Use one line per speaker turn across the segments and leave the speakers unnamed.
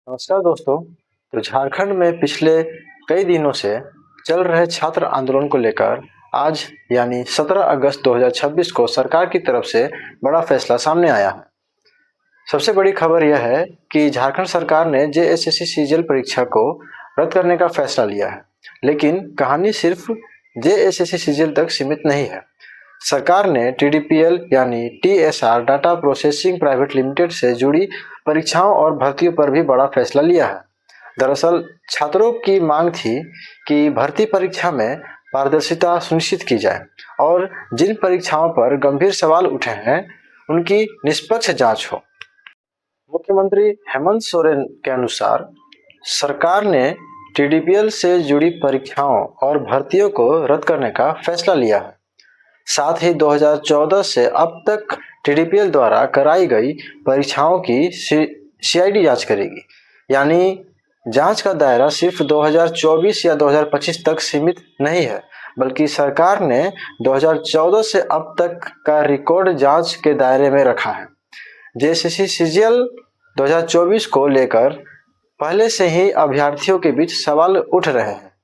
नमस्कार दोस्तों। तो झारखंड में पिछले कई दिनों से चल रहे छात्र आंदोलन को लेकर आज यानी 17 अगस्त 2026 को सरकार की तरफ से बड़ा फैसला सामने आया है। सबसे बड़ी खबर यह है कि झारखंड सरकार ने जेएसएससी सीजीएल परीक्षा को रद्द करने का फैसला लिया है। लेकिन कहानी सिर्फ जेएसएससी सीजीएल तक सीमित नहीं है। सरकार ने टीडीपीएल यानी TSR data processing private limited से जुड़ी परीक्षाओं और भर्तियों पर भी बड़ा फैसला लिया है। दरअसल छात्रों की मांग थी कि भर्ती परीक्षा में पारदर्शिता सुनिश्चित की जाए और जिन परीक्षाओं पर गंभीर सवाल उठे हैं उनकी निष्पक्ष जांच हो। मुख्यमंत्री हेमंत सोरेन के अनुसार सरकार ने टीडीपीएल से जुड़ी परीक्षाओं और भर्तियों को रद्द करने का फैसला लिया है। साथ ही 2014 से अब तक टीडीपीएल द्वारा कराई गई परीक्षाओं की सीआईडी जांच करेगी। यानी जांच का दायरा सिर्फ 2024 या 2025 तक सीमित नहीं है, बल्कि सरकार ने 2014 से अब तक का रिकॉर्ड जांच के दायरे में रखा है। जेएसएससी सीजीएल 2024 को लेकर पहले से ही अभ्यर्थियों के बीच सवाल उठ रहे हैं।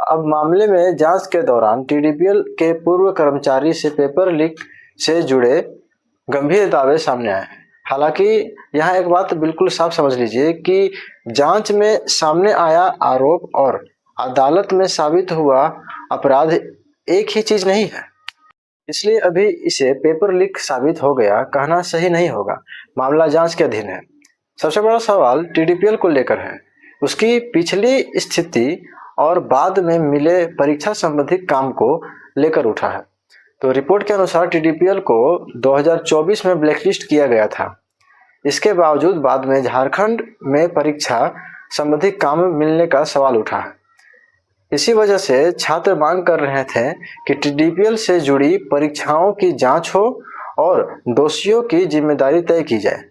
अब मामले में जांच के दौरान टीडीपीएल के पूर्व कर्मचारी से पेपर लीक से जुड़े गंभीर दावे सामने आए हैं। हालांकि यहाँ एक बात बिल्कुल साफ समझ लीजिए कि जांच में सामने आया आरोप और अदालत में साबित हुआ अपराध एक ही चीज नहीं है। इसलिए अभी इसे पेपर लीक साबित हो गया कहना सही नहीं होगा। मामला जांच के अधीन है। सबसे बड़ा सवाल टीडीपीएल को लेकर है, उसकी पिछली स्थिति और बाद में मिले परीक्षा संबंधी काम को लेकर उठा है। तो रिपोर्ट के अनुसार टीडीपीएल को 2024 में ब्लैकलिस्ट किया गया था। इसके बावजूद बाद में झारखंड में परीक्षा संबंधी काम मिलने का सवाल उठा है। इसी वजह से छात्र मांग कर रहे थे कि टीडीपीएल से जुड़ी परीक्षाओं की जांच हो और दोषियों की जिम्मेदारी तय की जाए।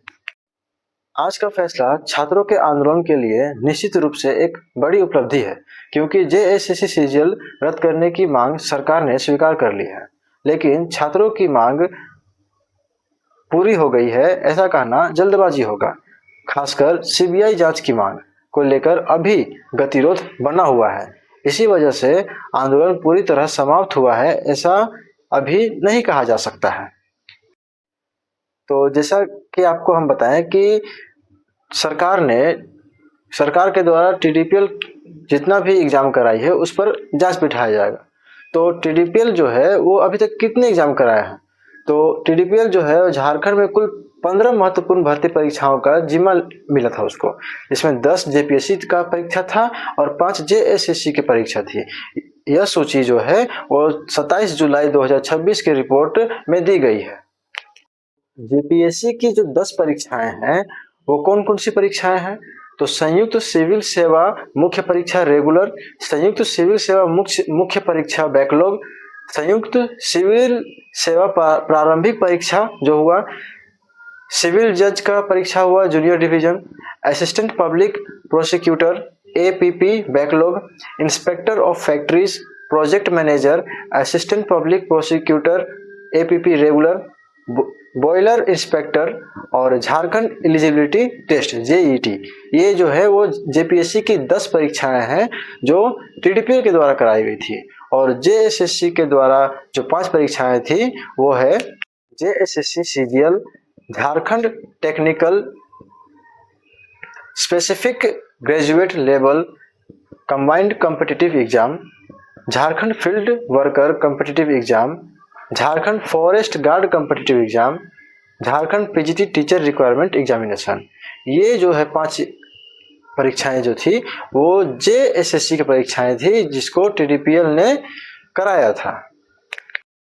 आज का फैसला छात्रों के आंदोलन के लिए निश्चित रूप से एक बड़ी उपलब्धि है, क्योंकि जेएसएससी सीजीएल रद्द करने की मांग सरकार ने स्वीकार कर ली है। लेकिन छात्रों की मांग पूरी हो गई है ऐसा कहना जल्दबाजी होगा। खासकर सीबीआई जांच की मांग को लेकर अभी गतिरोध बना हुआ है। इसी वजह से आंदोलन पूरी तरह समाप्त हुआ है ऐसा अभी नहीं कहा जा सकता है। तो जैसा कि आपको हम बताएं कि सरकार के द्वारा टीडीपीएल जितना भी एग्जाम कराई है उस पर जांच बिठाया जाएगा। तो टीडीपीएल जो है वो अभी तक कितने एग्जाम कराया है? तो टीडीपीएल जो है झारखंड में कुल 15 महत्वपूर्ण भर्ती परीक्षाओं का जिम्मा मिला था उसको। इसमें 10 जेपीएससी का परीक्षा था और 5 जेएसएससी की परीक्षा थी। यह सूची जो है वो 27 जुलाई 2026 की रिपोर्ट में दी गई है। जेपीएससी की जो 10 परीक्षाएं हैं वो कौन कौन सी परीक्षाएं हैं? तो संयुक्त सिविल सेवा मुख्य परीक्षा रेगुलर, संयुक्त सिविल सेवा मुख्य परीक्षा बैकलॉग, संयुक्त सिविल सेवा प्रारंभिक परीक्षा जो हुआ, सिविल जज का परीक्षा हुआ junior division, assistant public prosecutor APP backlog, inspector of factories, project manager, assistant public prosecutor APP regular, boiler inspector और झारखंड एलिजिबिलिटी टेस्ट जेईटी। ये जो है वो जेपीएससी की 10 परीक्षाएं हैं जो टीडीपीएल के द्वारा कराई गई थी। और जेएसएससी के द्वारा जो 5 परीक्षाएं थी वो है JSSC CGL, Jharkhand technical specific graduate level combined competitive exam, Jharkhand field worker competitive exam, Jharkhand forest guard competitive exam, Jharkhand PGT teacher requirement examination. ये जो है 5 परीक्षाएं जो थी वो जेएसएससी की परीक्षाएं थी जिसको टीडीपीएल ने कराया था।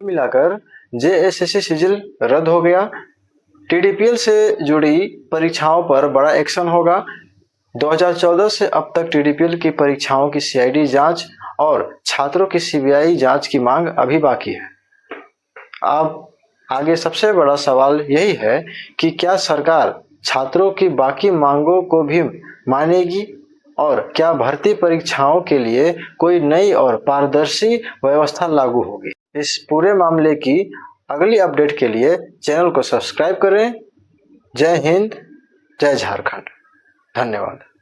मिलाकर जेएसएससी सीजीएल रद्द हो गया। टीडीपीएल से जुड़ी परीक्षाओं पर बड़ा एक्शन होगा। 2014 से अब तक टीडीपीएल की परीक्षाओं की सीआईडी जांच और छात्रों की सीबीआई जांच की मांग अभी बाकी है। अब आगे सबसे बड़ा सवाल यही है कि क्या सरकार छात्रों की बाकी मांगों को भी मानेगी और क्या भर्ती परीक्षाओं के लिए कोई नई और पारदर्शी व्यवस्था लागू होगी। इस पूरे मामले की अगली अपडेट के लिए चैनल को सब्सक्राइब करें। जय हिंद, जय झारखंड। धन्यवाद।